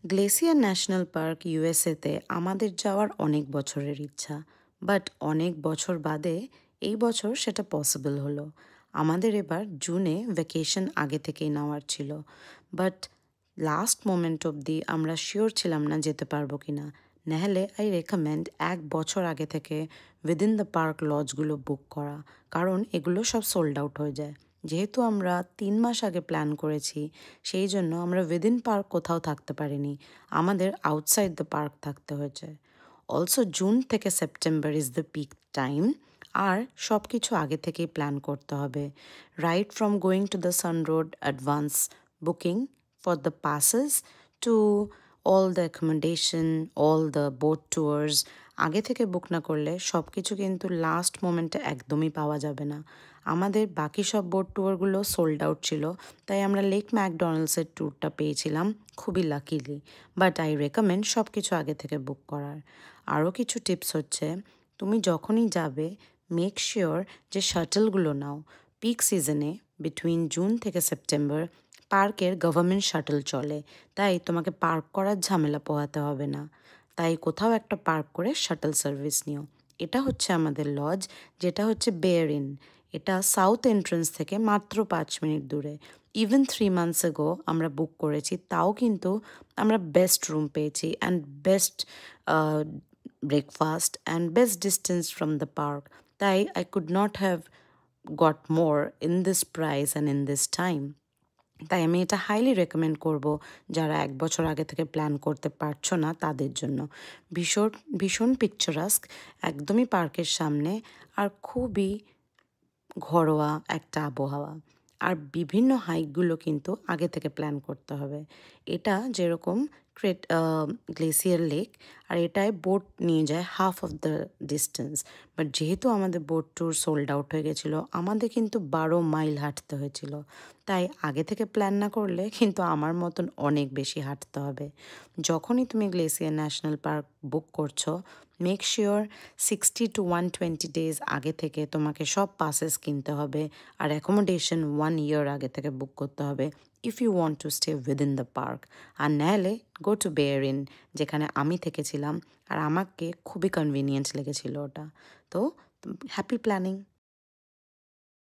Glacier national park ইউএসএতে আমাদের যাওয়ার অনেক বছরের ইচ্ছা, বাট অনেক বছর বাদে এই বছর সেটা পসিবল হলো। আমাদের এবার জুনে ভ্যাকেশন আগে থেকেই নেওয়ার ছিল, বাট লাস্ট মোমেন্ট অবধি আমরা শিওর ছিলাম না যেতে পারবো কি না। নাহলে আই রেকমেন্ড 1 বছর আগে থেকে উইদিন দ্য পার্ক লজগুলো বুক করা, কারণ এগুলো সব সোল্ড আউট হয়ে যায়। যেহেতু আমরা 3 মাস আগে প্ল্যান করেছি, সেই জন্য আমরা উইদিন পার্ক কোথাও থাকতে পারিনি, আমাদের আউটসাইড দ্য পার্ক থাকতে হয়েছে। অলসো জুন থেকে September is the peak time, আর সব কিছু আগে থেকেই প্ল্যান করতে হবে। Right from going to the sun road advance booking for the passes to all the accommodation, all the boat tours, আগে থেকে বুক না করলে সব কিছু কিন্তু লাস্ট মোমেন্টে একদমই পাওয়া যাবে না। আমাদের বাকি সব বোট ট্যুরগুলো সোল্ড আউট ছিল, তাই আমরা লেক ম্যাকডোনাল্ডসের ট্যুরটা পেয়েছিলাম খুবই লাকিলি। বাট আই রেকমেন্ড সব কিছু আগে থেকে বুক করার। আরও কিছু টিপস হচ্ছে, তুমি যখনই যাবে মেক শিওর যে শাটলগুলো নাও। পিক সিজনে বিটুইন জুন থেকে সেপ্টেম্বর পার্কের গভর্নমেন্ট শাটল চলে, তাই তোমাকে পার্ক করার ঝামেলা পোহাতে হবে না। তাই কোথাও একটা পার্ক করে শাটল সার্ভিস নিও। এটা হচ্ছে আমাদের লজ, যেটা হচ্ছে বেয়ার ইন। এটা সাউথ এন্ট্রান্স থেকে মাত্র 5 মিনিট দূরে। ইভেন 3 মান্থস এগো আমরা বুক করেছি, তাও কিন্তু আমরা বেস্ট রুম পেয়েছি and best breakfast and best distance from the park. তাই I could not have got more in this price and in this time. তাই আমি এটা হাইলি রেকমেন্ড করব যারা 1 বছর আগে থেকে প্ল্যান করতে পারছো না তাদের জন্য। ভীষণ ভীষণ পিকচারাস্ক, একদমই পার্কের সামনে, আর খুবই ঘরোয়া একটা আবহাওয়া। আর বিভিন্ন হাইকগুলো কিন্তু আগে থেকে প্ল্যান করতে হবে। এটা যেরকম গ্লেসিয়ার লেক, আর এটায় বোট নিয়ে যায় half of the distance. But যেহেতু আমাদের বোট ট্যুর সোল্ড আউট হয়ে গেছিলো, আমাদের কিন্তু 12 মাইল হাঁটতে হয়েছিল। তাই আগে থেকে প্ল্যান না করলে কিন্তু আমার মতন অনেক বেশি হাঁটতে হবে। যখনই তুমি গ্লেসিয়ার ন্যাশনাল পার্ক বুক করছো, মেক শিওর 60 to 120 ডেজ আগে থেকে তোমাকে সব পাসেস কিনতে হবে, আর অ্যাকোমোডেশন 1 ইয়ার আগে থেকে বুক করতে হবে if you want to stay within the park. আর নাহলে গো টু বেয়ার ইন, যেখানে আমি থেকেছিলাম, আর আমাকে খুবই কনভিনিয়েন্ট লেগেছিল ওটা। তো হ্যাপি প্ল্যানিং।